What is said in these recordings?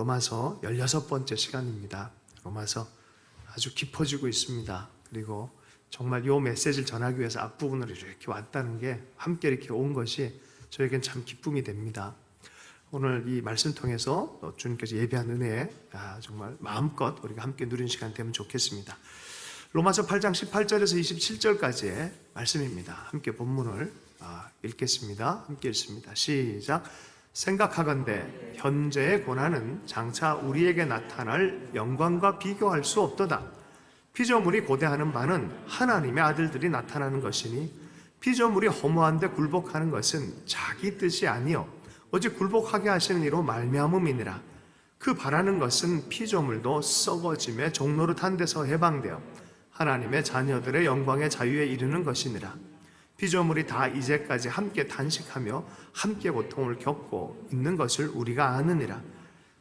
로마서 16번째 시간입니다. 로마서 아주 깊어지고 있습니다. 그리고 정말 이 메시지를 전하기 위해서 앞부분으로 이렇게 왔다는 게, 함께 이렇게 온 것이 저에겐 참 기쁨이 됩니다. 오늘 이 말씀 통해서 주님께서 예비한 은혜에 정말 마음껏 우리가 함께 누린 시간 되면 좋겠습니다. 로마서 8장 18절에서 27절까지의 말씀입니다. 함께 본문을 읽겠습니다. 함께 읽습니다. 시작. 생각하건대 현재의 고난은 장차 우리에게 나타날 영광과 비교할 수 없도다. 피조물이 고대하는 바는 하나님의 아들들이 나타나는 것이니, 피조물이 허무한데 굴복하는 것은 자기 뜻이 아니요 오직 굴복하게 하시는 이로 말미암음이니라. 그 바라는 것은 피조물도 썩어짐의 종노릇한 데서 해방되어 하나님의 자녀들의 영광의 자유에 이르는 것이니라. 피조물이 다 이제까지 함께 단식하며 함께 고통을 겪고 있는 것을 우리가 아느니라.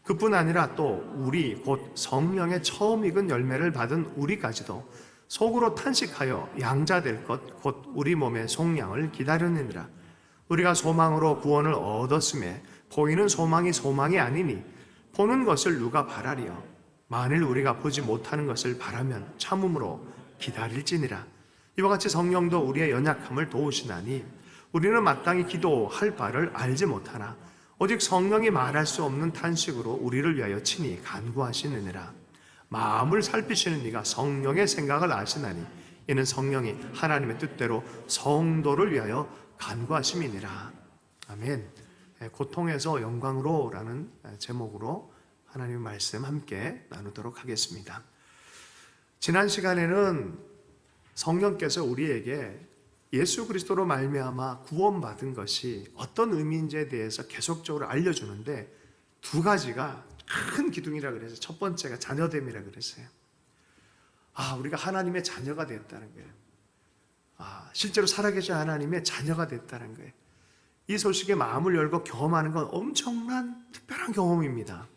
그뿐 아니라 또 우리 곧 성령의 처음 익은 열매를 받은 우리까지도 속으로 탄식하여 양자될 것 곧 우리 몸의 속량을 기다리느니라. 우리가 소망으로 구원을 얻었음에 보이는 소망이 소망이 아니니 보는 것을 누가 바라리요. 만일 우리가 보지 못하는 것을 바라면 참음으로 기다릴지니라. 이와 같이 성령도 우리의 연약함을 도우시나니 우리는 마땅히 기도할 바를 알지 못하나 오직 성령이 말할 수 없는 탄식으로 우리를 위하여 친히 간구하시느니라. 마음을 살피시는 이가 성령의 생각을 아시나니 이는 성령이 하나님의 뜻대로 성도를 위하여 간구하심이니라. 아멘. 고통에서 영광으로 라는 제목으로 하나님의 말씀 함께 나누도록 하겠습니다. 지난 시간에는 성령께서 우리에게 예수 그리스도로 말미암아 구원받은 것이 어떤 의미인지에 대해서 계속적으로 알려주는데, 두 가지가 큰 기둥이라 그래서 첫 번째가 자녀됨이라 그랬어요. 우리가 하나님의 자녀가 됐다는 거예요. 실제로 살아계신 하나님의 자녀가 됐다는 거예요. 이 소식에 마음을 열고 경험하는 건 엄청난 특별한 경험입니다.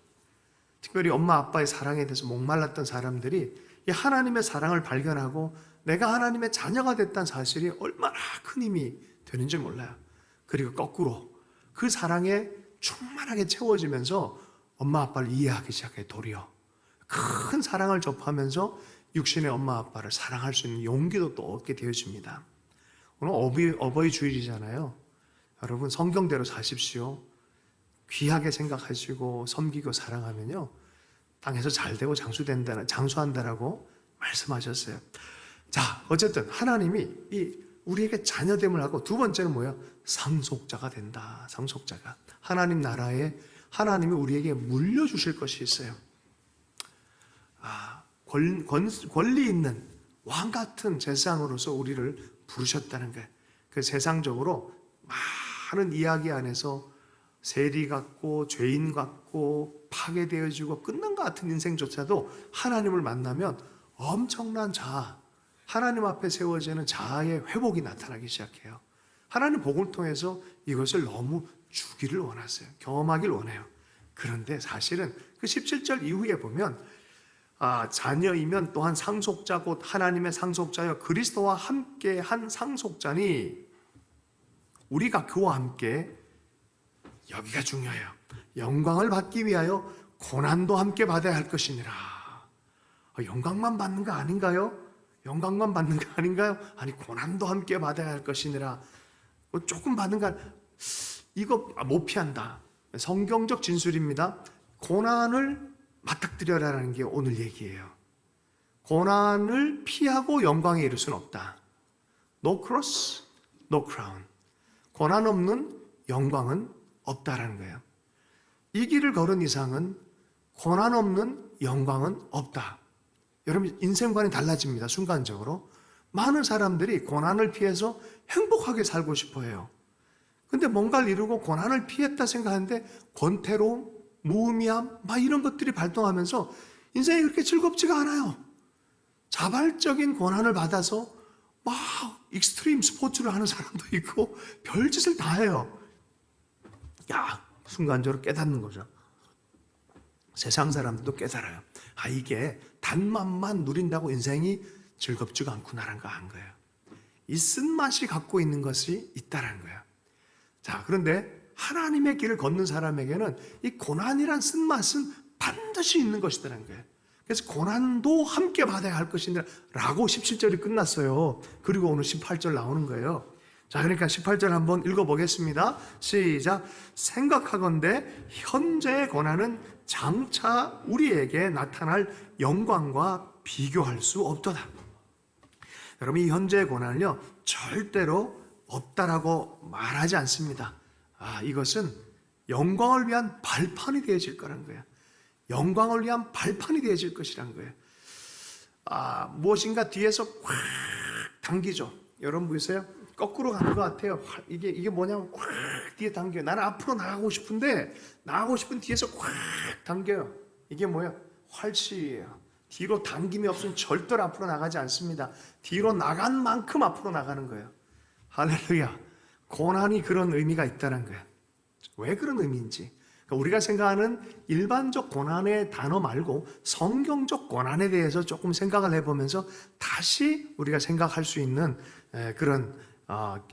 특별히 엄마 아빠의 사랑에 대해서 목말랐던 사람들이 이 하나님의 사랑을 발견하고 내가 하나님의 자녀가 됐다는 사실이 얼마나 큰 힘이 되는지 몰라요. 그리고 거꾸로 그 사랑에 충만하게 채워지면서 엄마 아빠를 이해하기 시작해. 도리어 큰 사랑을 접하면서 육신의 엄마 아빠를 사랑할 수 있는 용기도 또 얻게 되어집니다. 오늘 어버이 주일이잖아요. 여러분 성경대로 사십시오. 귀하게 생각하시고 섬기고 사랑하면요 땅에서 잘되고 장수한다라고 말씀하셨어요. 자, 어쨌든 하나님이 우리에게 자녀됨을 하고, 두 번째는 뭐예요? 상속자가 된다. 상속자가 하나님 나라에 하나님이 우리에게 물려주실 것이 있어요. 권리 있는 왕 같은 제사장으로서 우리를 부르셨다는 거예요. 그 세상적으로 많은 이야기 안에서 세리 같고 죄인 같고 파괴되어지고 끝난 것 같은 인생조차도 하나님을 만나면 엄청난 하나님 앞에 세워지는 자아의 회복이 나타나기 시작해요. 하나님 복음을 통해서 이것을 너무 주기를 원하세요. 경험하길 원해요. 그런데 사실은 그 17절 이후에 보면 자녀이면 또한 상속자 곧 하나님의 상속자여 그리스도와 함께 한 상속자니 우리가 그와 함께, 여기가 중요해요, 영광을 받기 위하여 고난도 함께 받아야 할 것이니라. 영광만 받는 거 아닌가요? 영광만 받는 거 아닌가요? 아니, 고난도 함께 받아야 할 것이니라. 조금 받는 거 이거 못 피한다. 성경적 진술입니다. 고난을 맞닥뜨려라라는 게 오늘 얘기예요. 고난을 피하고 영광에 이를 수는 없다. No cross, no crown. 고난 없는 영광은 없다라는 거예요. 이 길을 걸은 이상은 고난 없는 영광은 없다. 여러분 인생관이 달라집니다. 순간적으로. 많은 사람들이 고난을 피해서 행복하게 살고 싶어 해요. 근데 뭔가를 이루고 고난을 피했다 생각하는데 권태로움, 무의미함 이런 것들이 발동하면서 인생이 그렇게 즐겁지가 않아요. 자발적인 고난을 받아서 막 익스트림 스포츠를 하는 사람도 있고 별짓을 다 해요. 순간적으로 깨닫는 거죠. 세상 사람들도 깨달아요. 이게 단맛만 누린다고 인생이 즐겁지가 않구나라는 거 한 거예요. 이 쓴맛이 갖고 있는 것이 있다라는 거예요. 자, 그런데 하나님의 길을 걷는 사람에게는 이 고난이란 쓴맛은 반드시 있는 것이라는 거예요. 그래서 고난도 함께 받아야 할 것이니라 라고 17절이 끝났어요. 그리고 오늘 18절 나오는 거예요. 자, 그러니까 18절 한번 읽어보겠습니다. 시작. 생각하건대 현재의 고난은 장차 우리에게 나타날 영광과 비교할 수 없도다. 여러분, 이 현재의 고난은요 절대로 없다라고 말하지 않습니다. 이것은 영광을 위한 발판이 되어질 거라는 거예요. 영광을 위한 발판이 되어질 것이라는 거예요. 무엇인가 뒤에서 꽉 당기죠. 여러분 보세요. 거꾸로 가는 것 같아요. 이게 뭐냐면 꽉 뒤에 당겨요. 나는 앞으로 나가고 싶은데 나가고 싶은 뒤에서 꽉 당겨요. 이게 뭐예요? 활시위예요. 뒤로 당김이 없으면 절대로 앞으로 나가지 않습니다. 뒤로 나간 만큼 앞으로 나가는 거예요. 할렐루야. 고난이 그런 의미가 있다는 거예요. 왜 그런 의미인지. 그러니까 우리가 생각하는 일반적 고난의 단어 말고 성경적 고난에 대해서 조금 생각을 해보면서 다시 우리가 생각할 수 있는 그런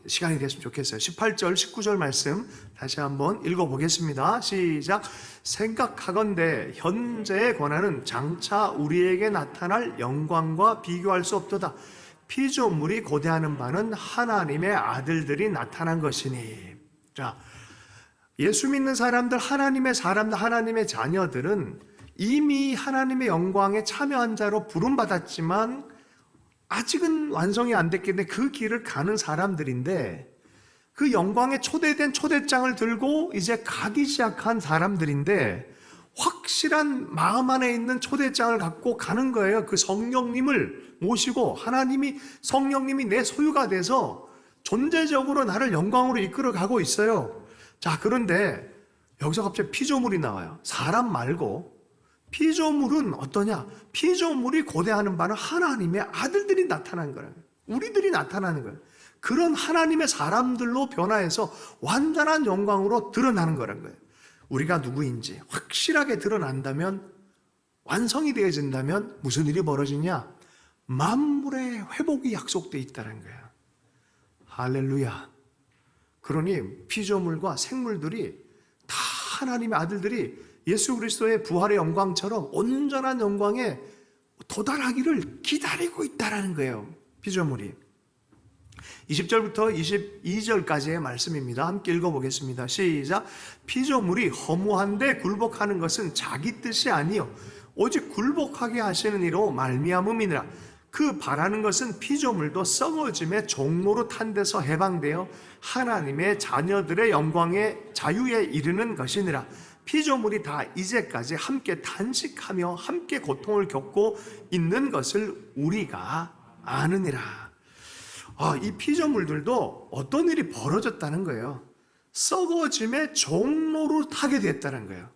시간이 됐으면 좋겠어요. 18절, 19절 말씀 다시 한번 읽어보겠습니다. 시작. 생각하건대 현재의 고난은 장차 우리에게 나타날 영광과 비교할 수 없도다. 피조물이 고대하는 바는 하나님의 아들들이 나타난 것이니. 자, 예수 믿는 사람들, 하나님의 자녀들은 이미 하나님의 영광에 참여한 자로 부름받았지만 아직은 완성이 안 됐기 때문에 그 길을 가는 사람들인데, 그 영광에 초대된 초대장을 들고 이제 가기 시작한 사람들인데, 확실한 마음 안에 있는 초대장을 갖고 가는 거예요. 그 성령님을 모시고 성령님이 내 소유가 돼서 존재적으로 나를 영광으로 이끌어 가고 있어요. 자, 그런데 여기서 갑자기 피조물이 나와요. 사람 말고. 피조물은 어떠냐? 피조물이 고대하는 바는 하나님의 아들들이 나타난 거예요. 우리들이 나타나는 거예요. 그런 하나님의 사람들로 변화해서 완전한 영광으로 드러나는 거라는 거예요. 우리가 누구인지 확실하게 드러난다면, 완성이 되어진다면 무슨 일이 벌어지냐? 만물의 회복이 약속되어 있다는 거예요. 할렐루야. 그러니 피조물과 생물들이 다 하나님의 아들들이 예수 그리스도의 부활의 영광처럼 온전한 영광에 도달하기를 기다리고 있다는 거예요. 피조물이. 20절부터 22절까지의 말씀입니다. 함께 읽어보겠습니다. 시작. 피조물이 허무한데 굴복하는 것은 자기 뜻이 아니요 오직 굴복하게 하시는 이로 말미암음이니라. 그 바라는 것은 피조물도 썩어짐의 종로로 탄 데서 해방되어 하나님의 자녀들의 영광의 자유에 이르는 것이니라. 피조물이 다 이제까지 함께 탄식하며 함께 고통을 겪고 있는 것을 우리가 아느니라. 이 피조물들도 어떤 일이 벌어졌다는 거예요. 썩어짐의 종로로 타게 됐다는 거예요.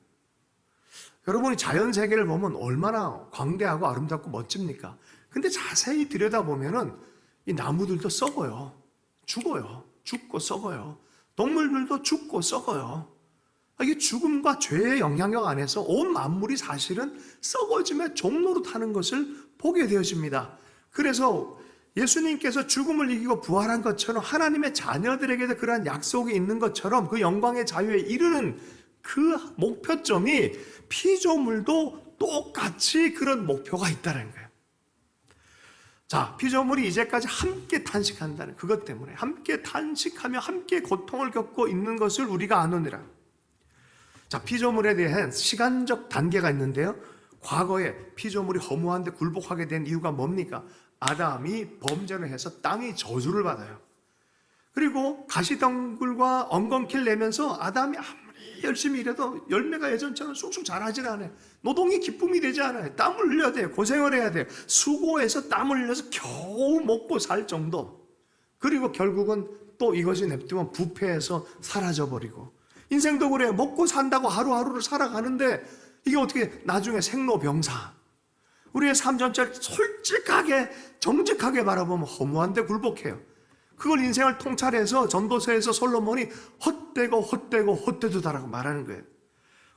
여러분이 자연 세계를 보면 얼마나 광대하고 아름답고 멋집니까? 근데 자세히 들여다보면은 이 나무들도 썩어요. 죽고 썩어요. 동물들도 죽고 썩어요. 이게 죽음과 죄의 영향력 안에서 온 만물이 사실은 썩어짐의 종로로 타는 것을 보게 되어집니다. 그래서 예수님께서 죽음을 이기고 부활한 것처럼 하나님의 자녀들에게도 그러한 약속이 있는 것처럼 그 영광의 자유에 이르는 그 목표점이 피조물도 똑같이 그런 목표가 있다는 거예요. 자, 피조물이 이제까지 함께 탄식한다는 그것 때문에 함께 탄식하며 함께 고통을 겪고 있는 것을 우리가 아느니라. 자, 피조물에 대한 시간적 단계가 있는데요. 과거에 피조물이 허무한데 굴복하게 된 이유가 뭡니까? 아담이 범죄를 해서 땅이 저주를 받아요. 그리고 가시덩굴과 엉겅퀴를 내면서 아담이 아무리 열심히 일해도 열매가 예전처럼 쑥쑥 자라지는 않아요. 노동이 기쁨이 되지 않아요. 땀을 흘려야 돼요. 고생을 해야 돼요. 수고해서 땀을 흘려서 겨우 먹고 살 정도. 그리고 결국은 또 이것이 냅두면 부패해서 사라져버리고, 인생도 그래요. 먹고 산다고 하루하루를 살아가는데 이게 어떻게 나중에 생로병사. 우리의 삶 전체를 솔직하게 정직하게 바라보면 허무한데 굴복해요. 그걸 인생을 통찰해서 전도서에서 솔로몬이 헛되도다라고 말하는 거예요.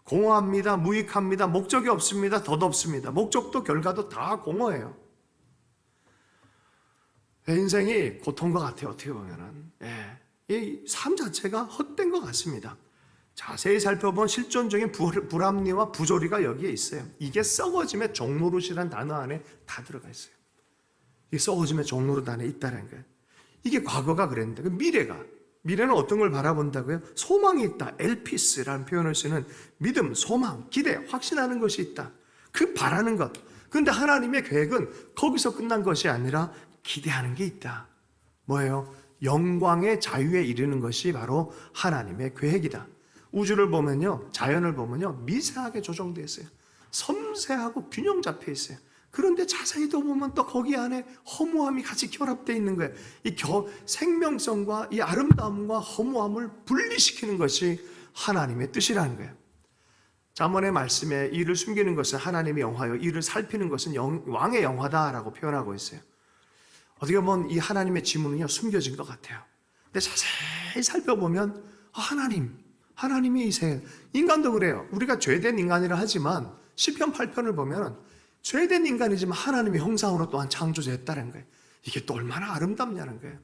공허합니다. 무익합니다. 목적이 없습니다. 덧없습니다. 목적도 결과도 다 공허해요. 인생이 고통과 같아요. 어떻게 보면은. 이 삶 자체가 헛된 것 같습니다. 자세히 살펴본 실존적인 불합리와 부조리가 여기에 있어요. 이게 썩어짐의 종노릇이라는 단어 안에 다 들어가 있어요. 이게 썩어짐의 종노릇 안에 있다는 거예요. 이게 과거가 그랬는데 미래는 어떤 걸 바라본다고요? 소망이 있다. 엘피스라는 표현을 쓰는 믿음, 소망, 기대, 확신하는 것이 있다. 그 바라는 것. 그런데 하나님의 계획은 거기서 끝난 것이 아니라 기대하는 게 있다. 뭐예요? 영광의 자유에 이르는 것이 바로 하나님의 계획이다. 우주를 보면요, 자연을 보면요, 미세하게 조정되어 있어요. 섬세하고 균형 잡혀 있어요. 그런데 자세히 더 보면 또 거기 안에 허무함이 같이 결합되어 있는 거예요. 이 생명성과 이 아름다움과 허무함을 분리시키는 것이 하나님의 뜻이라는 거예요. 잠언의 말씀에 이를 숨기는 것은 하나님의 영화요, 이를 살피는 것은 왕의 영화다라고 표현하고 있어요. 어떻게 보면 이 하나님의 지문은요, 숨겨진 것 같아요. 근데 자세히 살펴보면 하나님이 이 세계, 인간도 그래요. 우리가 죄된 인간이라 하지만 시편 8편을 보면 죄된 인간이지만 하나님의 형상으로 또한 창조됐다는 거예요. 이게 또 얼마나 아름답냐는 거예요.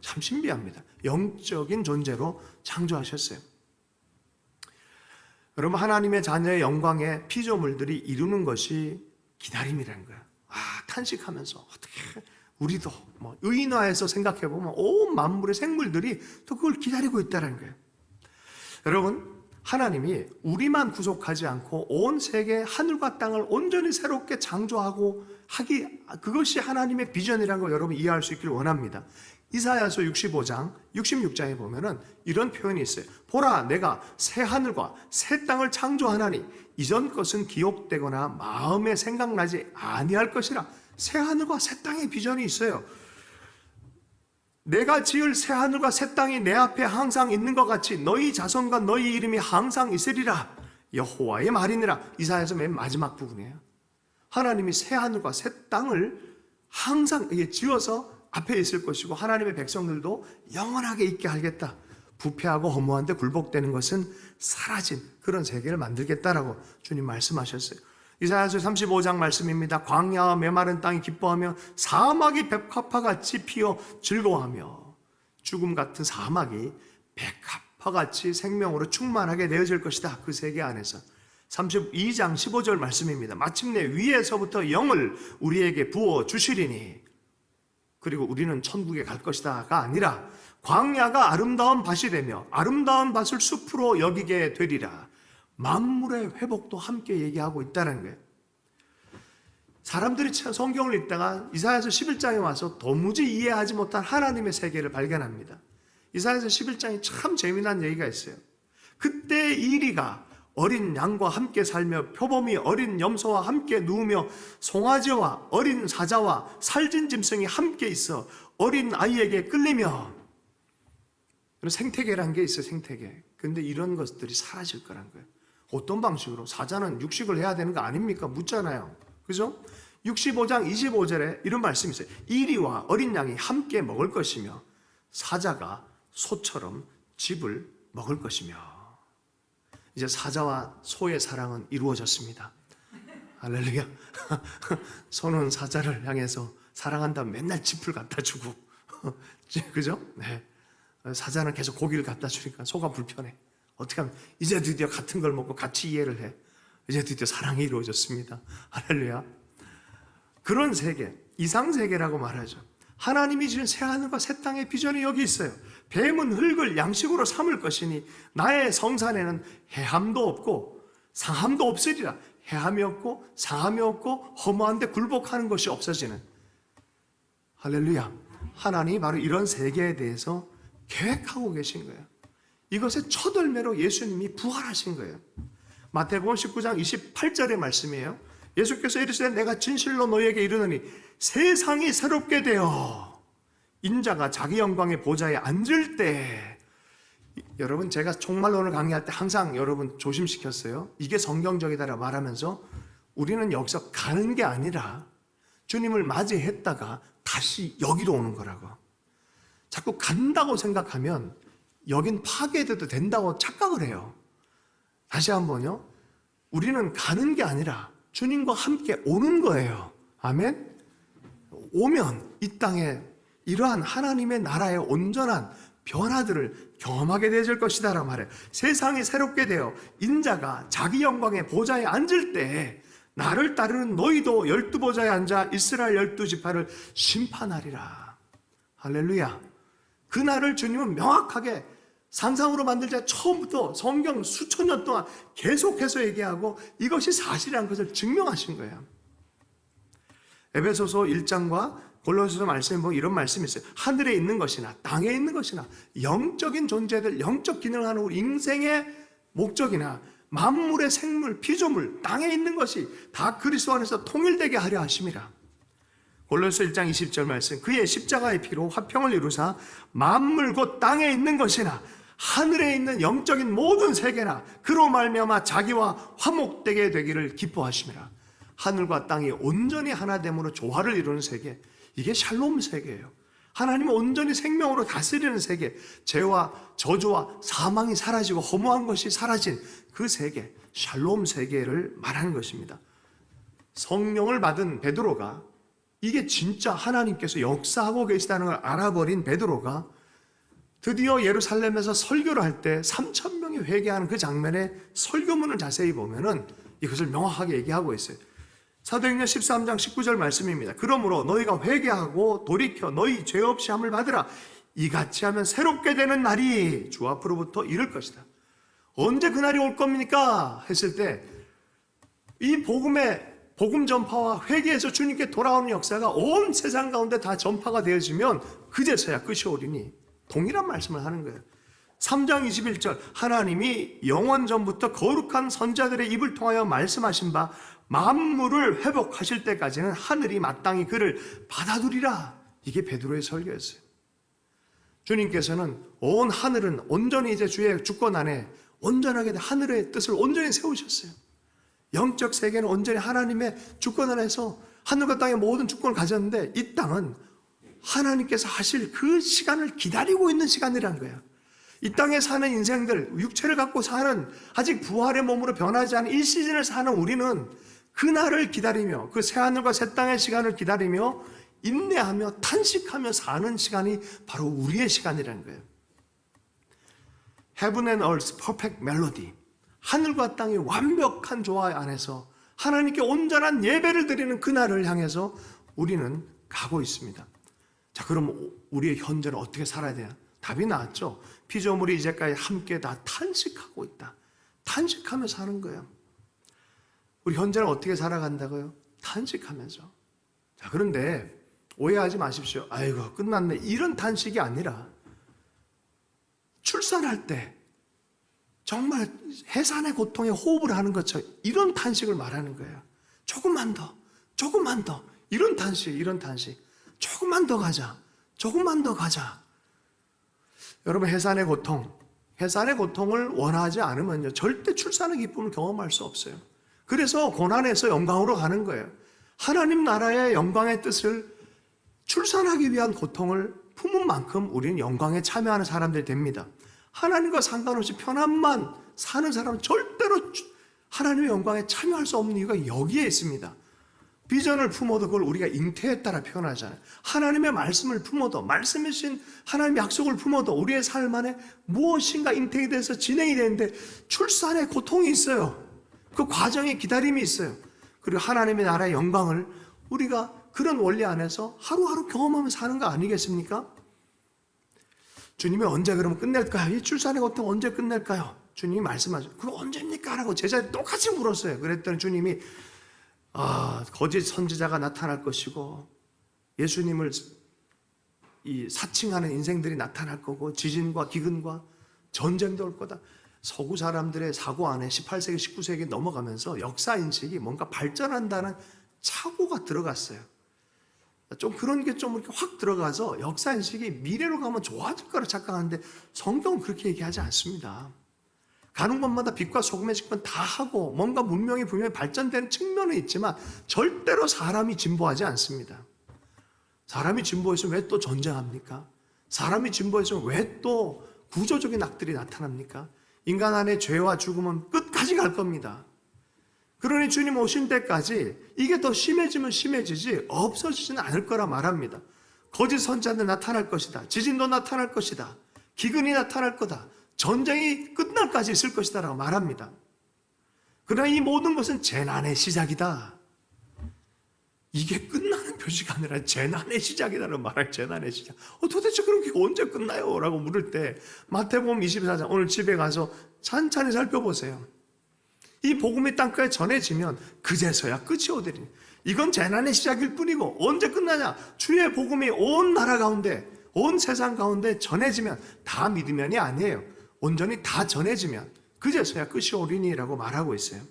참 신비합니다. 영적인 존재로 창조하셨어요. 여러분, 하나님의 자녀의 영광의 피조물들이 이루는 것이 기다림이라는 거예요. 탄식하면서 어떻게 우리도 의인화해서 생각해보면 온 만물의 생물들이 또 그걸 기다리고 있다는 거예요. 여러분, 하나님이 우리만 구속하지 않고 온 세계 하늘과 땅을 온전히 새롭게 창조하고 그것이 하나님의 비전이라는 걸 여러분 이해할 수 있기를 원합니다. 이사야서 65장 66장에 보면은 이런 표현이 있어요. 보라, 내가 새 하늘과 새 땅을 창조하나니 이전 것은 기억되거나 마음에 생각나지 아니할 것이라. 새 하늘과 새 땅의 비전이 있어요. 내가 지을 새 하늘과 새 땅이 내 앞에 항상 있는 것 같이 너희 자손과 너희 이름이 항상 있으리라. 여호와의 말이니라. 이사야서 맨 마지막 부분이에요. 하나님이 새 하늘과 새 땅을 항상 지어서 앞에 있을 것이고 하나님의 백성들도 영원하게 있게 하겠다. 부패하고 허무한데 굴복되는 것은 사라진 그런 세계를 만들겠다라고 주님 말씀하셨어요. 이사야서 35장 말씀입니다. 광야와 메마른 땅이 기뻐하며 사막이 백합화같이 피어 즐거워하며 죽음 같은 사막이 백합화같이 생명으로 충만하게 되어질 것이다. 그 세계 안에서. 32장 15절 말씀입니다. 마침내 위에서부터 영을 우리에게 부어 주시리니 그리고 우리는 천국에 갈 것이다가 아니라 광야가 아름다운 밭이 되며 아름다운 밭을 숲으로 여기게 되리라. 만물의 회복도 함께 얘기하고 있다는 거예요. 사람들이 성경을 읽다가 이사야서 11장에 와서 도무지 이해하지 못한 하나님의 세계를 발견합니다. 이사야서 11장이 참 재미난 얘기가 있어요. 그때 이리가 어린 양과 함께 살며 표범이 어린 염소와 함께 누우며 송아지와 어린 사자와 살진 짐승이 함께 있어 어린 아이에게 끌리며. 생태계라는 게 있어요. 생태계. 근데 이런 것들이 사라질 거란 거예요. 어떤 방식으로? 사자는 육식을 해야 되는 거 아닙니까? 묻잖아요. 그죠? 65장 25절에 이런 말씀이 있어요. 이리와 어린 양이 함께 먹을 것이며 사자가 소처럼 즙을 먹을 것이며. 이제 사자와 소의 사랑은 이루어졌습니다. 할렐루야. 소는 사자를 향해서 사랑한다면 맨날 짚을 갖다 주고 그죠? 네. 사자는 계속 고기를 갖다 주니까 소가 불편해. 어떻게 하면 이제 드디어 같은 걸 먹고 같이 이해를 해. 이제 드디어 사랑이 이루어졌습니다. 할렐루야. 그런 세계, 이상세계라고 말하죠. 하나님이 지은 새하늘과 새 땅의 비전이 여기 있어요. 뱀은 흙을 양식으로 삼을 것이니 나의 성산에는 해함도 없고 상함도 없으리라. 해함이 없고 상함이 없고 허무한데 굴복하는 것이 없어지는. 할렐루야. 하나님이 바로 이런 세계에 대해서 계획하고 계신 거예요. 이것의 첫 열매로 예수님이 부활하신 거예요. 마태복음 19장 28절의 말씀이에요. 예수께서 이르시되 내가 진실로 너희에게 이르노니 세상이 새롭게 되어 인자가 자기 영광의 보좌에 앉을 때. 여러분, 제가 종말론을 강의할 때 항상 여러분 조심시켰어요. 이게 성경적이다라고 말하면서 우리는 여기서 가는 게 아니라 주님을 맞이했다가 다시 여기로 오는 거라고. 자꾸 간다고 생각하면 여긴 파괴돼도 된다고 착각을 해요. 다시 한번요. 우리는 가는 게 아니라 주님과 함께 오는 거예요. 아멘. 오면 이 땅에 이러한 하나님의 나라의 온전한 변화들을 경험하게 되어질 것이다 라고 말해요. 세상이 새롭게 되어 인자가 자기 영광의 보좌에 앉을 때 나를 따르는 너희도 12보좌에 앉아 이스라엘 12지파를 심판하리라. 할렐루야. 그날을 주님은 명확하게 상상으로 만들자 처음부터 성경 수천 년 동안 계속해서 얘기하고 이것이 사실이라는 것을 증명하신 거예요. 에베소서 1장과 골로새서 말씀에 보면 이런 말씀이 있어요. 하늘에 있는 것이나 땅에 있는 것이나 영적인 존재들, 영적 기능을 하는 우리 인생의 목적이나 만물의 생물, 피조물, 땅에 있는 것이 다 그리스도 안에서 통일되게 하려 하심이라. 골로새 1장 20절 말씀, 그의 십자가의 피로 화평을 이루사 만물 곧 땅에 있는 것이나 하늘에 있는 영적인 모든 세계나 그로 말미암아 자기와 화목되게 되기를 기뻐하심이라. 하늘과 땅이 온전히 하나됨으로 조화를 이루는 세계, 이게 샬롬 세계예요. 하나님은 온전히 생명으로 다스리는 세계, 죄와 저주와 사망이 사라지고 허무한 것이 사라진 그 세계, 샬롬 세계를 말하는 것입니다. 성령을 받은 베드로가 이게 진짜 하나님께서 역사하고 계시다는 걸 알아버린 베드로가 드디어 예루살렘에서 설교를 할 때 3,000명이 회개하는 그 장면의 설교문을 자세히 보면은 이것을 명확하게 얘기하고 있어요. 사도행전 13장 19절 말씀입니다. 그러므로 너희가 회개하고 돌이켜 너희 죄 없이 함을 받으라. 이같이 하면 새롭게 되는 날이 주 앞으로부터 이를 것이다. 언제 그 날이 올 겁니까? 했을 때 이 복음 전파와 회개에서 주님께 돌아오는 역사가 온 세상 가운데 다 전파가 되어지면 그제서야 끝이 오리니 동일한 말씀을 하는 거예요. 3장 21절 하나님이 영원 전부터 거룩한 선자들의 입을 통하여 말씀하신 바 만물을 회복하실 때까지는 하늘이 마땅히 그를 받아두리라. 이게 베드로의 설교였어요. 주님께서는 온 하늘은 온전히 이제 주의 주권 안에 온전하게 하늘의 뜻을 온전히 세우셨어요. 영적 세계는 온전히 하나님의 주권 안에서 하늘과 땅의 모든 주권을 가졌는데 이 땅은 하나님께서 하실 그 시간을 기다리고 있는 시간이라는 거예요. 이 땅에 사는 인생들, 육체를 갖고 사는 아직 부활의 몸으로 변하지 않은 이 시즌을 사는 우리는 그날을 기다리며 그 새하늘과 새 땅의 시간을 기다리며 인내하며 탄식하며 사는 시간이 바로 우리의 시간이라는 거예요. Heaven and Earth's perfect melody. 하늘과 땅의 완벽한 조화 안에서 하나님께 온전한 예배를 드리는 그날을 향해서 우리는 가고 있습니다. 자, 그럼 우리의 현재는 어떻게 살아야 돼요? 답이 나왔죠. 피조물이 이제까지 함께 다 탄식하고 있다. 탄식하며 사는 거예요. 우리 현재는 어떻게 살아간다고요? 탄식하면서. 자, 그런데 오해하지 마십시오. 아이고 끝났네. 이런 탄식이 아니라 출산할 때 정말 해산의 고통에 호흡을 하는 것처럼 이런 탄식을 말하는 거예요. 조금만 더, 조금만 더. 이런 탄식, 이런 탄식. 조금만 더 가자. 조금만 더 가자. 여러분, 해산의 고통을 원하지 않으면요, 절대 출산의 기쁨을 경험할 수 없어요. 그래서 고난에서 영광으로 가는 거예요. 하나님 나라의 영광의 뜻을 출산하기 위한 고통을 품은 만큼 우리는 영광에 참여하는 사람들이 됩니다. 하나님과 상관없이 편안만 사는 사람은 절대로 하나님의 영광에 참여할 수 없는 이유가 여기에 있습니다. 비전을 품어도 그걸 우리가 잉태했다라 표현하잖아요. 하나님의 말씀을 품어도, 말씀이신 하나님의 약속을 품어도 우리의 삶 안에 무엇인가 잉태에 대해서 진행이 되는데 출산의 고통이 있어요. 그 과정에 기다림이 있어요. 그리고 하나님의 나라의 영광을 우리가 그런 원리 안에서 하루하루 경험하며 사는 거 아니겠습니까? 주님이 언제 그러면 끝낼까요? 이 출산의 고통 언제 끝낼까요? 주님이 말씀하죠. 그거 언제입니까? 라고 제자들이 똑같이 물었어요. 그랬더니 주님이 거짓 선지자가 나타날 것이고 예수님을 사칭하는 인생들이 나타날 거고 지진과 기근과 전쟁도 올 거다. 서구 사람들의 사고 안에 18세기, 19세기 넘어가면서 역사 인식이 뭔가 발전한다는 착오가 들어갔어요. 좀 그런 게 좀 이렇게 확 들어가서 역사 인식이 미래로 가면 좋아질 거라 착각하는데 성경은 그렇게 얘기하지 않습니다. 가는 곳마다 빛과 소금의 직분 다 하고 뭔가 문명이 분명히 발전되는 측면은 있지만 절대로 사람이 진보하지 않습니다. 사람이 진보했으면 왜 또 전쟁합니까? 사람이 진보했으면 왜 또 구조적인 악들이 나타납니까? 인간 안에 죄와 죽음은 끝까지 갈 겁니다. 그러니 주님 오신 때까지 이게 더 심해지면 심해지지 없어지지는 않을 거라 말합니다. 거짓 선지자들 나타날 것이다. 지진도 나타날 것이다. 기근이 나타날 거다. 전쟁이 끝날까지 있을 것이다 라고 말합니다. 그러나 이 모든 것은 재난의 시작이다. 이게 끝나는 표시가 아니라 재난의 시작이다라고 말할 재난의 시작. 도대체 그럼 그게 언제 끝나요? 라고 물을 때 마태복음 24장 오늘 집에 가서 찬찬히 살펴보세요. 이 복음이 땅가에 전해지면 그제서야 끝이 오되리니 이건 재난의 시작일 뿐이고 언제 끝나냐? 주의 복음이 온 나라 가운데 온 세상 가운데 전해지면 다 믿으면이 아니에요. 온전히 다 전해지면 그제서야 끝이 오리니라고 말하고 있어요.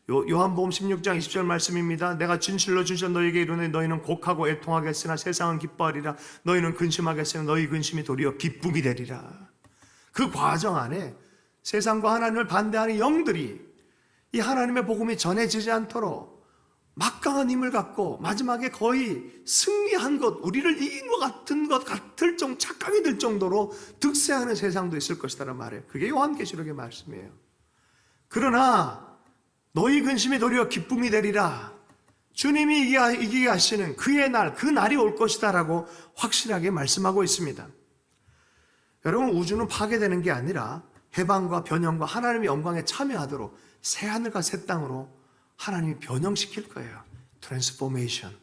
요한복음 16장 20절 말씀입니다. 내가 진실로 진실로 너희에게 이르노니 너희는 곡하고 애통하겠으나 세상은 기뻐하리라. 너희는 근심하겠으나 너희 근심이 도리어 기쁨이 되리라. 그 과정 안에 세상과 하나님을 반대하는 영들이 이 하나님의 복음이 전해지지 않도록 막강한 힘을 갖고 마지막에 거의 승리한 것, 우리를 이긴 것 같을 정도 착각이 들 정도로 득세하는 세상도 있을 것이라는 말이에요. 그게 요한계시록의 말씀이에요. 그러나 너희 근심이 도리어 기쁨이 되리라. 주님이 이기게 하시는 그의 날, 그 날이 올 것이다 라고 확실하게 말씀하고 있습니다. 여러분, 우주는 파괴되는 게 아니라 해방과 변형과 하나님의 영광에 참여하도록 새하늘과 새 땅으로 하나님이 변형시킬 거예요. 트랜스포메이션.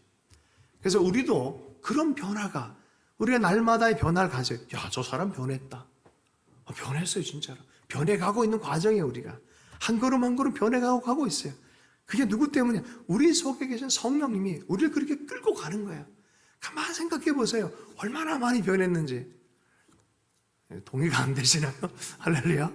그래서 우리도 그런 변화가, 우리가 날마다의 변화를 가져요. 야, 저 사람 변했다. 변했어요, 진짜로. 변해가고 있는 과정이에요, 우리가. 한 걸음 한 걸음 변해가고 있어요. 그게 누구 때문이야? 우리 속에 계신 성령님이 우리를 그렇게 끌고 가는 거예요. 가만히 생각해 보세요. 얼마나 많이 변했는지. 동의가 안 되시나요? 할렐루야.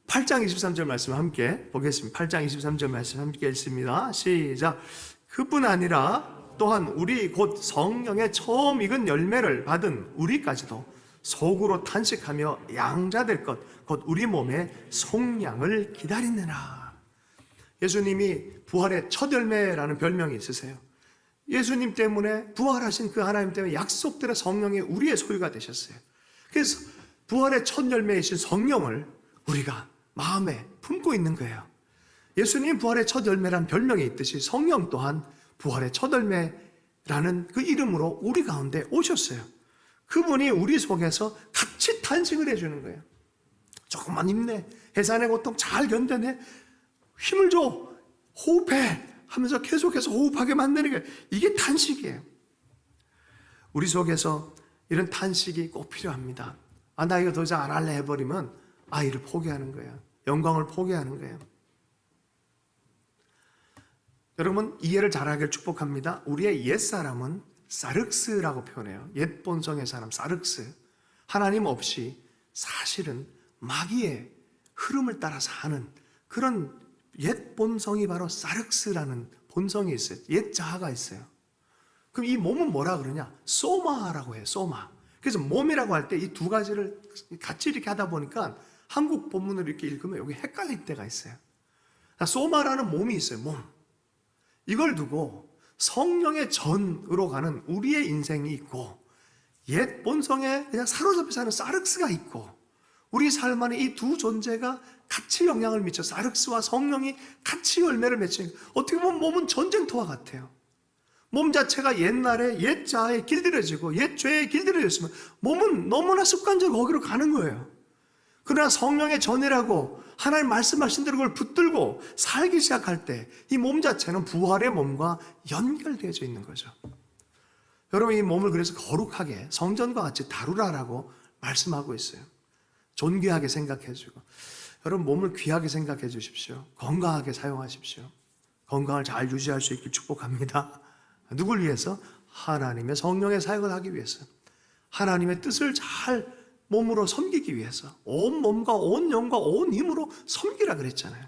8장 23절 말씀 함께 보겠습니다. 8장 23절 말씀 함께 읽습니다. 시작. 그뿐 아니라 또한 우리 곧 성령의 처음 익은 열매를 받은 우리까지도 속으로 탄식하며 양자될 것 곧 우리 몸의 속량을 기다리느라. 예수님이 부활의 첫 열매라는 별명이 있으세요. 예수님 때문에 부활하신 그 하나님 때문에 약속대로 성령이 우리의 소유가 되셨어요. 그래서 부활의 첫 열매이신 성령을 우리가 마음에 품고 있는 거예요. 예수님 부활의 첫 열매라는 별명이 있듯이 성령 또한 부활의 첫 열매라는 그 이름으로 우리 가운데 오셨어요. 그분이 우리 속에서 같이 탄식을 해주는 거예요. 조금만 힘내. 해산의 고통 잘 견뎌내. 힘을 줘. 호흡해. 하면서 계속해서 호흡하게 만드는 게 이게 탄식이에요. 우리 속에서 이런 탄식이 꼭 필요합니다. 나 이거 더 이상 안 할래 해버리면 아이를 포기하는 거예요. 영광을 포기하는 거예요. 여러분, 이해를 잘하길 축복합니다. 우리의 옛사람은 사륵스라고 표현해요. 옛 본성의 사람, 사륵스. 하나님 없이 사실은 마귀의 흐름을 따라 사는 그런 옛 본성이 바로 사륵스라는 본성이 있어요. 옛 자아가 있어요. 그럼 이 몸은 뭐라 그러냐? 소마라고 해요. 소마. 그래서 몸이라고 할 때 이 두 가지를 같이 이렇게 하다 보니까 한국 본문을 이렇게 읽으면 여기 헷갈릴 때가 있어요. 소마라는 몸이 있어요. 몸. 이걸 두고 성령의 전으로 가는 우리의 인생이 있고 옛 본성에 그냥 사로잡혀 사는 사륵스가 있고 우리 삶 안에 이 두 존재가 같이 영향을 미쳐 사륵스와 성령이 같이 열매를 맺히는 어떻게 보면 몸은 전쟁터와 같아요. 몸 자체가 옛날에 옛 자아에 길들여지고 옛 죄에 길들여졌으면 몸은 너무나 습관적으로 거기로 가는 거예요. 그러나 성령의 전이라고 하나님 말씀하신 대로 그걸 붙들고 살기 시작할 때 이 몸 자체는 부활의 몸과 연결되어져 있는 거죠. 여러분, 이 몸을 그래서 거룩하게 성전과 같이 다루라라고 말씀하고 있어요. 존귀하게 생각해주고 여러분, 몸을 귀하게 생각해 주십시오. 건강하게 사용하십시오. 건강을 잘 유지할 수 있길 축복합니다. 누굴 위해서? 하나님의 성령의 사역을 하기 위해서, 하나님의 뜻을 잘 몸으로 섬기기 위해서 온 몸과 온 영과 온 힘으로 섬기라 그랬잖아요.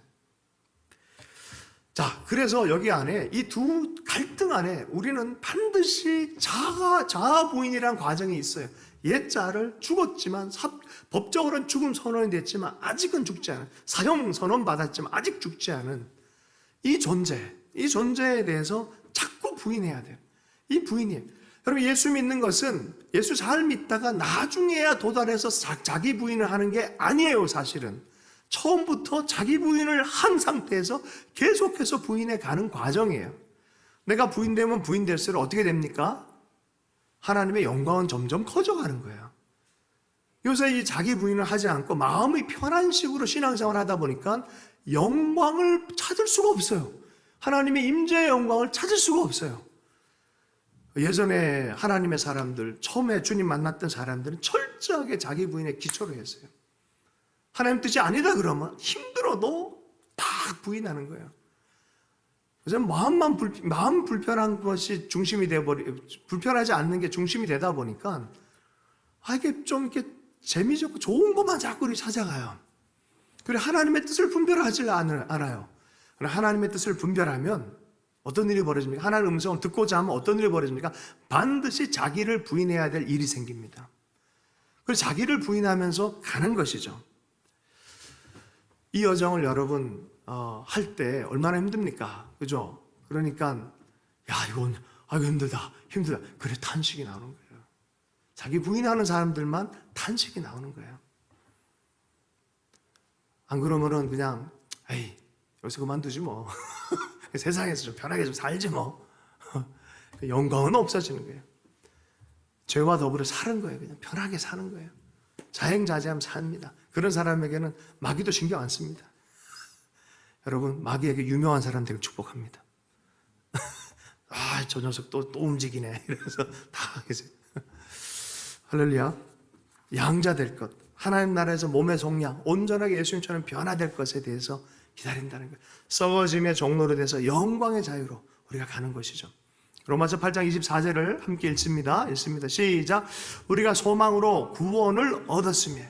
자, 그래서 여기 안에 이 두 갈등 안에 우리는 반드시 자아 부인이라는 과정이 있어요. 옛 자아를 죽었지만 법적으로는 죽음 선언이 됐지만 아직은 죽지 않은, 사형 선언 받았지만 아직 죽지 않은 이 존재에 대해서 자꾸 부인해야 돼요. 이 부인이에요. 여러분, 예수 믿는 것은 예수 잘 믿다가 나중에야 도달해서 자기 부인을 하는 게 아니에요. 사실은 처음부터 자기 부인을 한 상태에서 계속해서 부인해 가는 과정이에요. 내가 부인되면 부인될수록 어떻게 됩니까? 하나님의 영광은 점점 커져가는 거예요. 요새 이 자기 부인을 하지 않고 마음이 편한 식으로 신앙생활을 하다 보니까 영광을 찾을 수가 없어요. 하나님의 임재의 영광을 찾을 수가 없어요. 예전에 하나님의 사람들, 처음에 주님 만났던 사람들은 철저하게 자기 부인의 기초로 했어요. 하나님 뜻이 아니다 그러면 힘들어도 다 부인하는 거예요. 그래서 마음 불편한 것이 중심이 불편하지 않는 게 중심이 되다 보니까 이게 좀 이렇게 재미있고 좋은 것만 자꾸 우리 찾아가요. 그래 하나님의 뜻을 분별하지 않아요. 하나님의 뜻을 분별하면 어떤 일이 벌어집니까? 하나님의 음성을 듣고자 하면 어떤 일이 벌어집니까? 반드시 자기를 부인해야 될 일이 생깁니다. 그래서 자기를 부인하면서 가는 것이죠. 이 여정을 여러분 할 때 얼마나 힘듭니까? 그죠? 그러니까 이건 힘들다. 그래 탄식이 나오는 거예요. 자기 부인하는 사람들만 탄식이 나오는 거예요. 안 그러면은 그냥 여기서 그만두지 뭐. 세상에서 좀 편하게 좀 살지 뭐. 영광은 없어지는 거예요. 죄와 더불어 사는 거예요. 그냥 편하게 사는 거예요. 자행자제하면 삽니다. 그런 사람에게는 마귀도 신경 안 씁니다. 여러분 마귀에게 유명한 사람 되길 축복합니다. 저 녀석 또 움직이네. 이러면서 다 계세요. 할렐루야. 양자 될 것, 하나님 나라에서 몸의 속량 온전하게 예수님처럼 변화될 것에 대해서 기다린다는 거예요. 썩어짐의 종로로 돼서 영광의 자유로 우리가 가는 것이죠. 로마서 8장 24절을 함께 읽습니다. 시작. 우리가 소망으로 구원을 얻었으며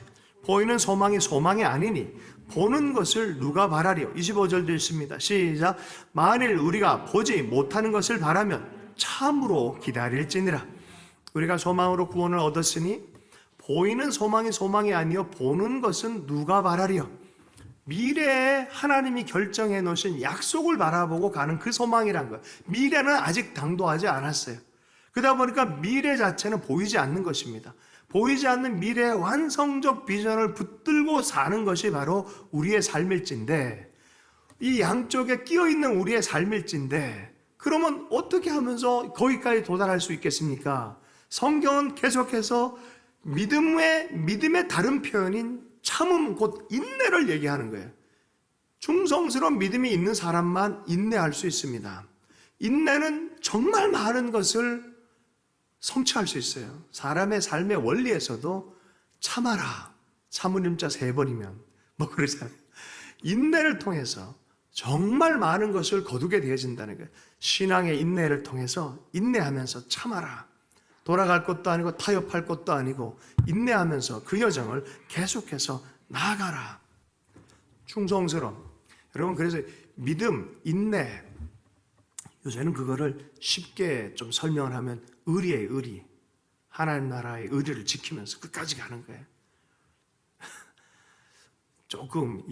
보이는 소망이 아니니 보는 것을 누가 바라리요. 25절도 읽습니다. 시작. 만일 우리가 보지 못하는 것을 바라면 참으로 기다릴지니라. 우리가 소망으로 구원을 얻었으니 보이는 소망이 아니요 보는 것은 누가 바라리요. 미래에 하나님이 결정해 놓으신 약속을 바라보고 가는 그 소망이란 거예요. 미래는 아직 당도하지 않았어요. 그러다 보니까 미래 자체는 보이지 않는 것입니다. 보이지 않는 미래의 완성적 비전을 붙들고 사는 것이 바로 우리의 삶일진데, 이 양쪽에 끼어 있는 우리의 삶일진데, 그러면 어떻게 하면서 거기까지 도달할 수 있겠습니까? 성경은 계속해서 믿음의 다른 표현인 참음, 곧 인내를 얘기하는 거예요. 충성스러운 믿음이 있는 사람만 인내할 수 있습니다. 인내는 정말 많은 것을 성취할 수 있어요. 사람의 삶의 원리에서도 참아라, 참으림자 3번이면 뭐 그러잖아요. 인내를 통해서 정말 많은 것을 거두게 되어진다는 거예요. 신앙의 인내를 통해서 인내하면서 참아라. 돌아갈 것도 아니고 타협할 것도 아니고 인내하면서 그 여정을 계속해서 나아가라. 충성스러움. 여러분, 그래서 믿음, 인내, 요새는 그거를 쉽게 좀 설명을 하면 의리예요, 의리. 하나님 나라의 의리를 지키면서 끝까지 가는 거예요. 조금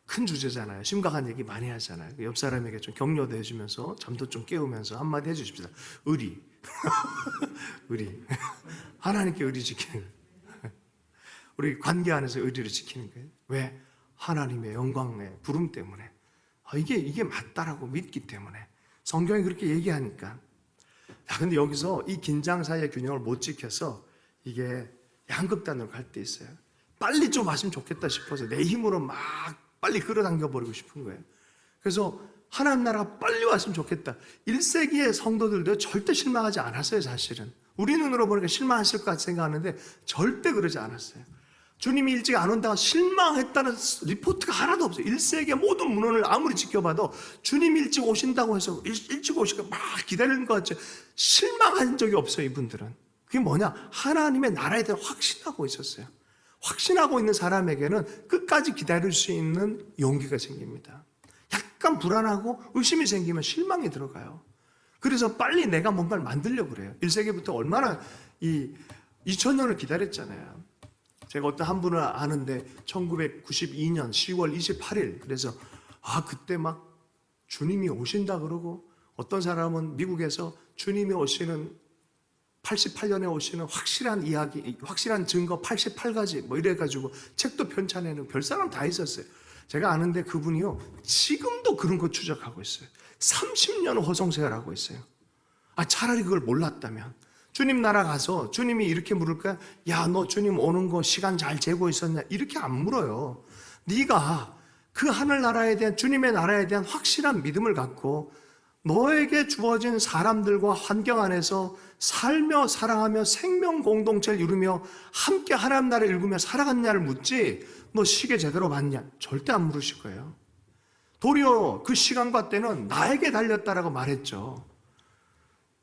큰 주제잖아요. 심각한 얘기 많이 하잖아요. 옆 사람에게 좀 격려도 해주면서 잠도 좀 깨우면서 한마디 해주십시다. 의리. 의리. 하나님께 의리 지키는 거예요. 우리 관계 안에서 의리를 지키는 거예요. 왜? 하나님의 영광의 부름 때문에. 이게 맞다라고 믿기 때문에. 성경이 그렇게 얘기하니까. 근데 여기서 이 긴장 사이의 균형을 못 지켜서 이게 양극단으로 갈 때 있어요. 빨리 좀 왔으면 좋겠다 싶어서 내 힘으로 막 빨리 끌어당겨 버리고 싶은 거예요. 그래서 하나님 나라가 빨리 왔으면 좋겠다. 1세기의 성도들도 절대 실망하지 않았어요, 사실은. 우리 눈으로 보니까 실망했을 것 같이 생각하는데 절대 그러지 않았어요. 주님이 일찍 안 온다고 실망했다는 리포트가 하나도 없어요. 1세기의 모든 문헌을 아무리 지켜봐도 주님 일찍 오신다고 해서 일찍 오실까 막 기다리는 것 같죠. 실망한 적이 없어요, 이분들은. 그게 뭐냐? 하나님의 나라에 대해 확신하고 있었어요. 확신하고 있는 사람에게는 끝까지 기다릴 수 있는 용기가 생깁니다. 약간 불안하고 의심이 생기면 실망이 들어가요. 그래서 빨리 내가 뭔가를 만들려고 그래요. 1세기부터 얼마나 2000년을 기다렸잖아요. 제가 어떤 한 분을 아는데 1992년 10월 28일 그래서 그때 막 주님이 오신다 그러고, 어떤 사람은 미국에서 주님이 오시는 88년에 오시는 확실한 이야기, 확실한 증거 88가지 뭐 이래가지고 책도 편찬해는 별사람 다 있었어요. 제가 아는데 그분이요 지금도 그런 거 추적하고 있어요. 30년 허송세월하고 있어요. 차라리 그걸 몰랐다면, 주님 나라 가서 주님이 이렇게 물을까요? 야, 너 주님 오는 거 시간 잘 재고 있었냐? 이렇게 안 물어요. 네가 그 하늘나라에 대한, 주님의 나라에 대한 확실한 믿음을 갖고 너에게 주어진 사람들과 환경 안에서 살며 사랑하며 생명 공동체를 이루며 함께 하나님 나라를 읽으며 살아갔냐를 묻지, 너 시계 제대로 봤냐? 절대 안 물으실 거예요. 도리어 그 시간과 때는 나에게 달렸다라고 말했죠.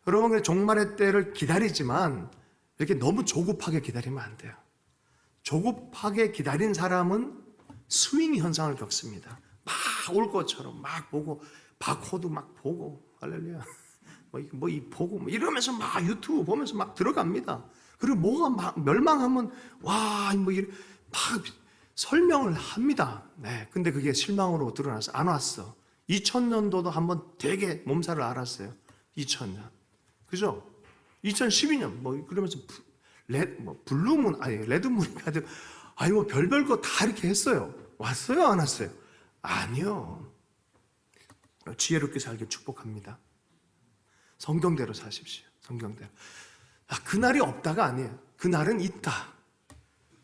여러분, 종말의 때를 기다리지만 이렇게 너무 조급하게 기다리면 안 돼요. 조급하게 기다린 사람은 스윙 현상을 겪습니다. 막 올 것처럼 막 보고, 바코드 막 보고, 할렐루야. 이 보고, 이러면서 막 유튜브 보면서 막 들어갑니다. 그리고 뭐가 막 멸망하면, 와, 막 설명을 합니다. 네. 근데 그게 실망으로 드러나서 안 왔어. 2000년도도 한번 되게 몸살을 앓았어요. 2000년. 그죠? 2012년, 그러면서 블루문, 레드문이 가지고, 별별 거 다 이렇게 했어요. 왔어요? 안 왔어요? 아니요. 지혜롭게 살길 축복합니다. 성경대로 사십시오. 성경대로. 그날이 없다가 아니에요. 그날은 있다.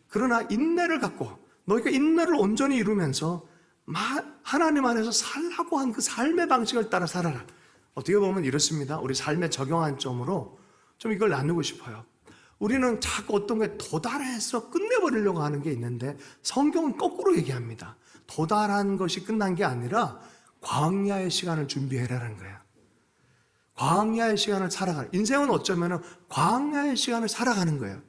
그러나 인내를 갖고, 너희가 인내를 온전히 이루면서 하나님 안에서 살라고 한 그 삶의 방식을 따라 살아라. 어떻게 보면 이렇습니다. 우리 삶에 적용한 점으로 좀 이걸 나누고 싶어요. 우리는 자꾸 어떤 거에 도달해서 끝내버리려고 하는 게 있는데, 성경은 거꾸로 얘기합니다. 도달한 것이 끝난 게 아니라 광야의 시간을 준비해라는 거예요. 광야의 시간을 살아가는, 인생은 어쩌면 광야의 시간을 살아가는 거예요.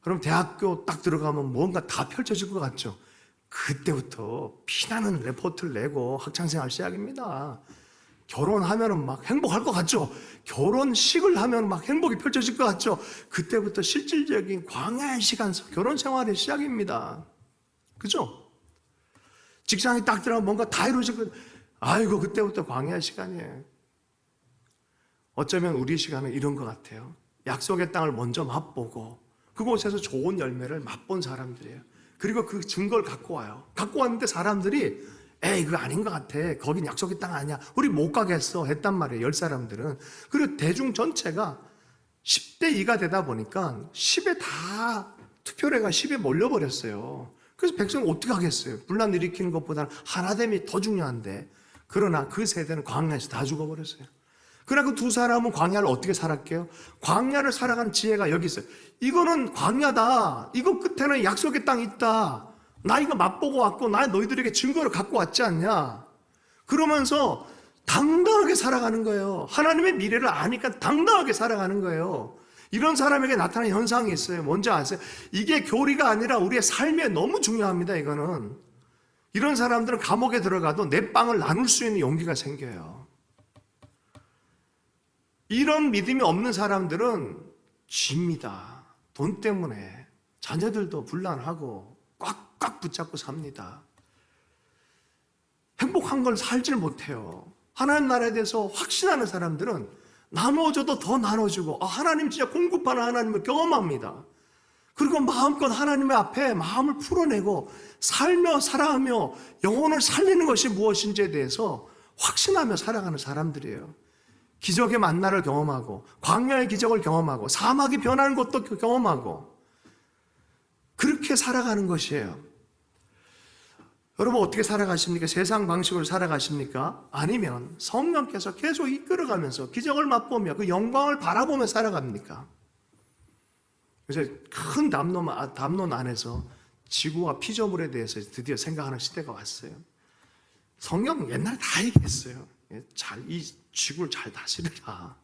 그럼 대학교 딱 들어가면 뭔가 다 펼쳐질 것 같죠? 그때부터 피나는 레포트를 내고 학창생활 시작입니다. 결혼하면 막 행복할 것 같죠? 결혼식을 하면 막 행복이 펼쳐질 것 같죠? 그때부터 실질적인 광야의 시간, 결혼 생활의 시작입니다. 그죠? 직장에 딱 들어가면 뭔가 다 이루어지고, 아이고, 그때부터 광야의 시간이에요. 어쩌면 우리 시간은 이런 것 같아요. 약속의 땅을 먼저 맛보고 그곳에서 좋은 열매를 맛본 사람들이에요. 그리고 그 증거를 갖고 와요. 갖고 왔는데 사람들이 에이, 그거 아닌 것 같아. 거긴 약속의 땅 아니야. 우리 못 가겠어. 했단 말이에요. 10사람들은. 그리고 대중 전체가 10대 2가 되다 보니까 10에 다 투표례가 10에 몰려버렸어요. 그래서 백성은 어떻게 하겠어요? 분란 일으키는 것보다는 하나됨이 더 중요한데. 그러나 그 세대는 광야에서 다 죽어버렸어요. 그러나 그 두 사람은 광야를 어떻게 살았게요? 광야를 살아가는 지혜가 여기 있어요. 이거는 광야다. 이거 끝에는 약속의 땅이 있다. 나 이거 맛보고 왔고 나 너희들에게 증거를 갖고 왔지 않냐. 그러면서 당당하게 살아가는 거예요. 하나님의 미래를 아니까 당당하게 살아가는 거예요. 이런 사람에게 나타나는 현상이 있어요. 뭔지 아세요? 이게 교리가 아니라 우리의 삶에 너무 중요합니다. 이거는. 이런 사람들은 감옥에 들어가도 내 빵을 나눌 수 있는 용기가 생겨요. 이런 믿음이 없는 사람들은 집니다. 돈 때문에 자녀들도 불안하고 꽉꽉 붙잡고 삽니다. 행복한 걸 살질 못해요. 하나님 나라에 대해서 확신하는 사람들은 나눠줘도 더 나눠주고 하나님 진짜 공급하는 하나님을 경험합니다. 그리고 마음껏 하나님의 앞에 마음을 풀어내고 살며 살아가며 영혼을 살리는 것이 무엇인지에 대해서 확신하며 살아가는 사람들이에요. 기적의 만나를 경험하고 광야의 기적을 경험하고 사막이 변하는 것도 경험하고 그렇게 살아가는 것이에요. 여러분 어떻게 살아가십니까? 세상 방식으로 살아가십니까? 아니면 성령께서 계속 이끌어가면서 기적을 맛보며 그 영광을 바라보며 살아갑니까? 그래서 큰 담론 안에서 지구와 피조물에 대해서 드디어 생각하는 시대가 왔어요. 성경 옛날에 다 얘기했어요. 이 지구를 잘 다스리라.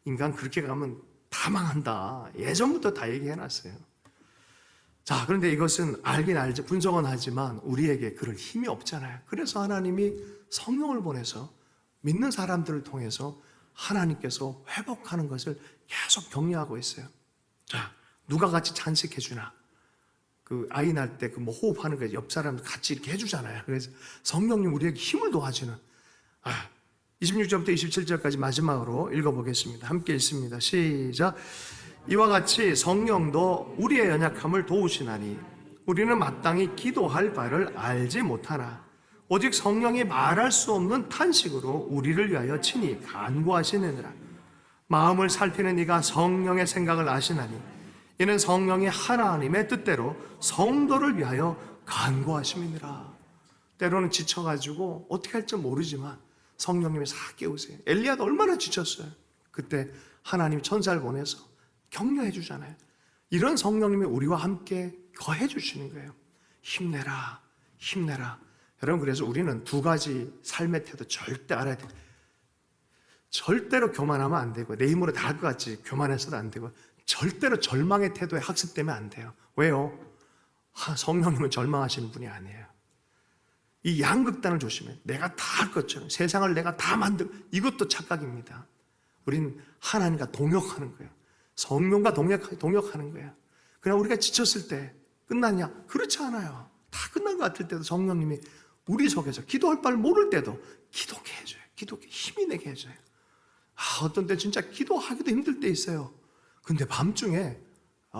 인간 그렇게 가면 다 망한다. 예전부터 다 얘기해놨어요. 자, 그런데 이것은 알긴 알죠. 분석은 하지만 우리에게 그럴 힘이 없잖아요. 그래서 하나님이 성령을 보내서 믿는 사람들을 통해서 하나님께서 회복하는 것을 계속 격려하고 있어요. 자, 누가 같이 찬식해 주나? 그 아이 낳을 때 그 뭐 호흡하는 거 옆 사람 같이 이렇게 해주잖아요. 그래서 성령님 우리에게 힘을 도와주는 26절부터 27절까지 마지막으로 읽어보겠습니다. 함께 읽습니다. 시작. 이와 같이 성령도 우리의 연약함을 도우시나니 우리는 마땅히 기도할 바를 알지 못하나 오직 성령이 말할 수 없는 탄식으로 우리를 위하여 친히 간구하시느니라. 마음을 살피는 이가 성령의 생각을 아시나니 이는 성령이 하나님의 뜻대로 성도를 위하여 간구하심이니라. 때로는 지쳐가지고 어떻게 할지 모르지만 성령님이 싹 깨우세요. 엘리야도 얼마나 지쳤어요. 그때 하나님이 천사를 보내서 격려해 주잖아요. 이런 성령님이 우리와 함께 거해 주시는 거예요. 힘내라, 힘내라. 여러분, 그래서 우리는 두 가지 삶의 태도 절대 알아야 돼요. 절대로 교만하면 안 되고, 내 힘으로 다 할 것 같이 교만해서도 안 되고, 절대로 절망의 태도에 학습되면 안 돼요. 왜요? 성령님은 절망하시는 분이 아니에요. 이 양극단을 조심해. 내가 다 할 것처럼, 세상을 내가 다 만들, 이것도 착각입니다. 우린 하나님과 동역하는 거예요. 성령과 동역하는 거예요. 그냥 우리가 지쳤을 때 끝났냐? 그렇지 않아요. 다 끝난 것 같을 때도 성령님이 우리 속에서 기도할 바를 모를 때도 기도케 해줘요. 기도케 힘이 내게 해줘요. 어떤 때 진짜 기도하기도 힘들 때 있어요. 근데 밤중에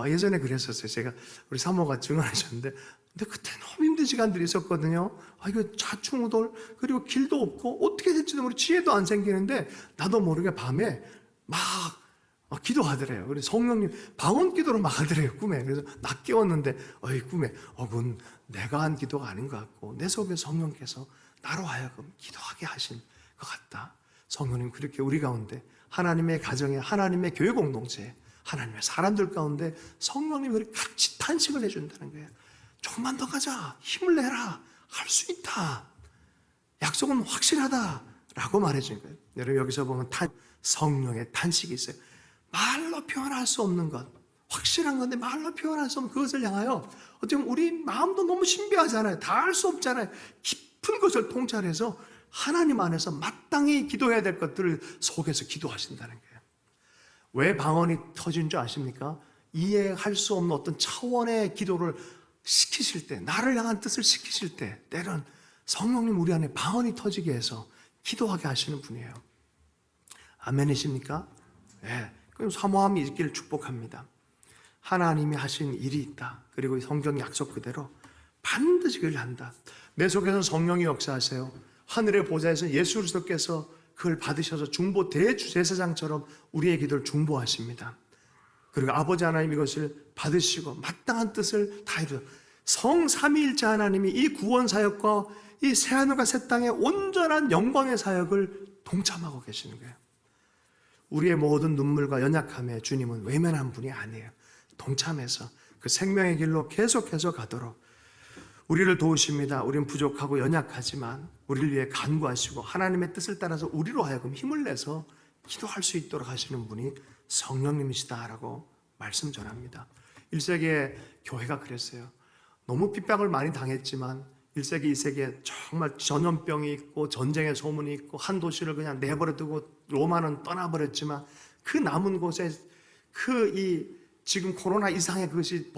예전에 그랬었어요. 제가 우리 사모가 증언하셨는데, 근데 그때 너무 힘든 시간들이 있었거든요. 이거 좌충우돌, 그리고 길도 없고 어떻게 될지도 모르고 지혜도 안 생기는데 나도 모르게 밤에 막 기도하더래요. 그래서 성령님 방언 기도를 막 하더래요, 꿈에. 그래서 낮 깨웠는데 꿈에 그건 내가 한 기도가 아닌 것 같고 내 속에 성령께서 나로 하여금 기도하게 하신 것 같다. 성령님 그렇게 우리 가운데, 하나님의 가정에, 하나님의 교회 공동체에, 하나님의 사람들 가운데 성령님이 우리 같이 탄식을 해준다는 거예요. 조금만 더 가자, 힘을 내라, 할 수 있다, 약속은 확실하다 라고 말해주는 거예요. 여러분, 여기서 보면 성령의 탄식이 있어요. 말로 표현할 수 없는 것, 확실한 건데 말로 표현할 수 없는 그것을 향하여, 어떻게 보면 우리 마음도 너무 신비하잖아요. 다 할 수 없잖아요. 깊은 것을 통찰해서 하나님 안에서 마땅히 기도해야 될 것들을 속에서 기도하신다는 거예요. 왜 방언이 터진 줄 아십니까? 이해할 수 없는 어떤 차원의 기도를 시키실 때, 나를 향한 뜻을 시키실 때, 때론 성령님 우리 안에 방언이 터지게 해서 기도하게 하시는 분이에요. 아멘이십니까? 네. 그럼 사모함이 있기를 축복합니다. 하나님이 하신 일이 있다. 그리고 성경 약속 그대로 반드시 그걸 한다. 내 속에서 성령이 역사하세요. 하늘의 보좌에서 예수 그리스도께서 그걸 받으셔서 중보 대주제사장처럼 우리의 기도를 중보하십니다. 그리고 아버지 하나님 이것을 받으시고 마땅한 뜻을 다 이루어 성삼위일체 하나님이 이 구원 사역과 이 새하늘과 새 땅의 온전한 영광의 사역을 동참하고 계시는 거예요. 우리의 모든 눈물과 연약함에 주님은 외면한 분이 아니에요. 동참해서 그 생명의 길로 계속해서 가도록 우리를 도우십니다. 우리는 부족하고 연약하지만 우리를 위해 간구하시고 하나님의 뜻을 따라서 우리로 하여금 힘을 내서 기도할 수 있도록 하시는 분이 성령님이시다라고 말씀 전합니다. 1세기의 교회가 그랬어요. 너무 핍박을 많이 당했지만 1세기, 2세기에 정말 전염병이 있고 전쟁의 소문이 있고 한 도시를 그냥 내버려 두고 로마는 떠나버렸지만 그 남은 곳에 지금 코로나 이상의 그것이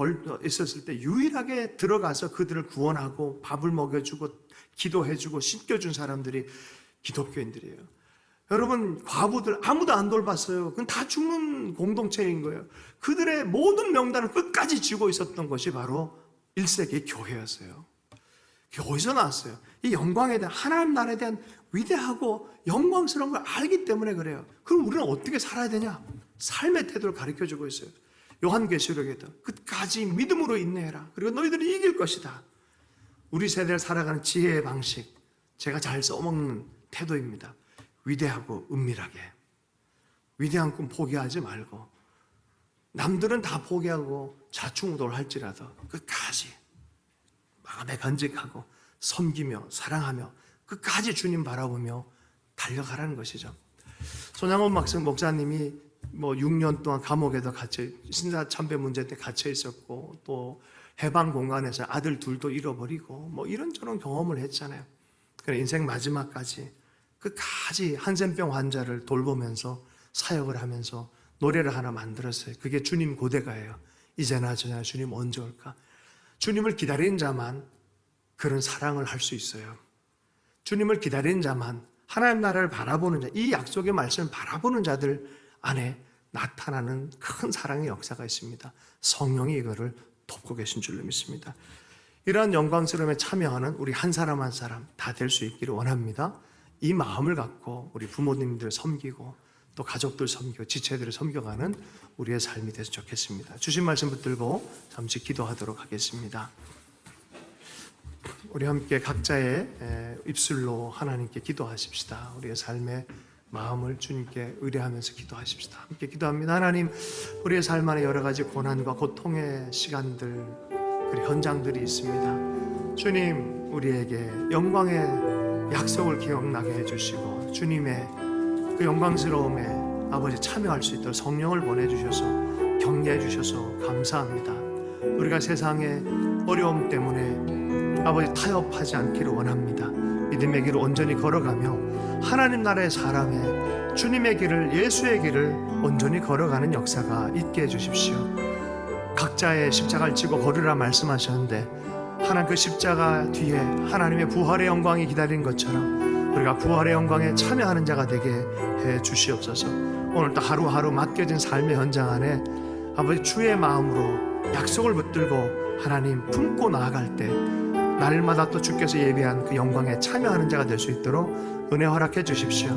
있었을 때 유일하게 들어가서 그들을 구원하고 밥을 먹여주고 기도해주고 씻겨준 사람들이 기독교인들이에요. 여러분, 과부들 아무도 안 돌봤어요. 그건 다 죽는 공동체인 거예요. 그들의 모든 명단을 끝까지 쥐고 있었던 것이 바로 1세기 교회였어요. 그게 어디서 나왔어요? 이 영광에 대한, 하나님 나라에 대한 위대하고 영광스러운 걸 알기 때문에 그래요. 그럼 우리는 어떻게 살아야 되냐? 삶의 태도를 가르쳐주고 있어요. 요한계시록에도 끝까지 믿음으로 인내해라. 그리고 너희들이 이길 것이다. 우리 세대를 살아가는 지혜의 방식, 제가 잘 써먹는 태도입니다. 위대하고 은밀하게, 위대한 꿈 포기하지 말고, 남들은 다 포기하고 좌충우돌할지라도 끝까지 마음에 간직하고 섬기며 사랑하며 끝까지 주님 바라보며 달려가라는 것이죠. 손양원 목사님이 6년 동안 감옥에도 갇혀, 신사 참배 문제 때 갇혀 있었고, 또 해방 공간에서 아들 둘도 잃어버리고 이런저런 경험을 했잖아요. 그래 인생 마지막까지 끝까지 한센병 환자를 돌보면서 사역을 하면서 노래를 하나 만들었어요. 그게 주님 고대가예요. 이제나 저나 주님 언제 올까? 주님을 기다린 자만 그런 사랑을 할 수 있어요. 주님을 기다린 자만, 하나님 나라를 바라보는 자, 이 약속의 말씀을 바라보는 자들 안에 나타나는 큰 사랑의 역사가 있습니다. 성령이 이거를 돕고 계신 줄로 믿습니다. 이러한 영광스러움에 참여하는 우리 한 사람 한 사람 다 될 수 있기를 원합니다. 이 마음을 갖고 우리 부모님들 섬기고 또 가족들 섬겨, 지체들을 섬겨가는 우리의 삶이 됐으면 좋겠습니다. 주신 말씀 붙들고 잠시 기도하도록 하겠습니다. 우리 함께 각자의 입술로 하나님께 기도하십시다. 우리의 삶의 마음을 주님께 의뢰하면서 기도하십시다. 함께 기도합니다. 하나님, 우리의 삶 안에 여러 가지 고난과 고통의 시간들, 그리고 현장들이 있습니다. 주님, 우리에게 영광의 약속을 기억나게 해주시고 주님의 그 영광스러움에 아버지 참여할 수 있도록 성령을 보내주셔서 격려해 주셔서 감사합니다. 우리가 세상의 어려움 때문에 아버지 타협하지 않기를 원합니다. 믿음의 길을 온전히 걸어가며 하나님 나라의 사람의 주님의 길을, 예수의 길을 온전히 걸어가는 역사가 있게 해주십시오. 각자의 십자가를 지고 걸으라 말씀하셨는데 하나님 그 십자가 뒤에 하나님의 부활의 영광이 기다리는 것처럼 우리가 부활의 영광에 참여하는 자가 되게 해 주시옵소서. 오늘도 하루하루 맡겨진 삶의 현장 안에 아버지 주의 마음으로 약속을 붙들고 하나님 품고 나아갈 때 날마다 또 주께서 예비한 그 영광에 참여하는 자가 될 수 있도록 은혜 허락해 주십시오.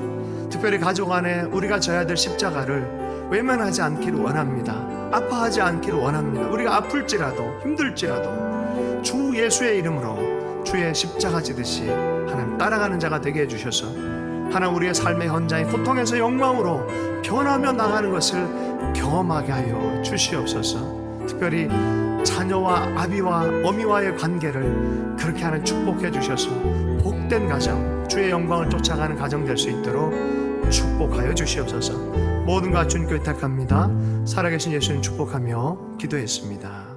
특별히 가족 안에 우리가 져야 될 십자가를 외면하지 않기를 원합니다. 아파하지 않기를 원합니다. 우리가 아플지라도 힘들지라도 주 예수의 이름으로 주의 십자가 지듯이 하나님 따라가는 자가 되게 해주셔서 하나님 우리의 삶의 현장이 고통에서 영광으로 변하며 나가는 것을 경험하게 하여 주시옵소서. 특별히 자녀와 아비와 어미와의 관계를 그렇게 하는 축복해 주셔서 복된 가정, 주의 영광을 쫓아가는 가정 될 수 있도록 축복하여 주시옵소서. 모든 것 주님께 의탁합니다. 살아계신 예수님 축복하며 기도했습니다.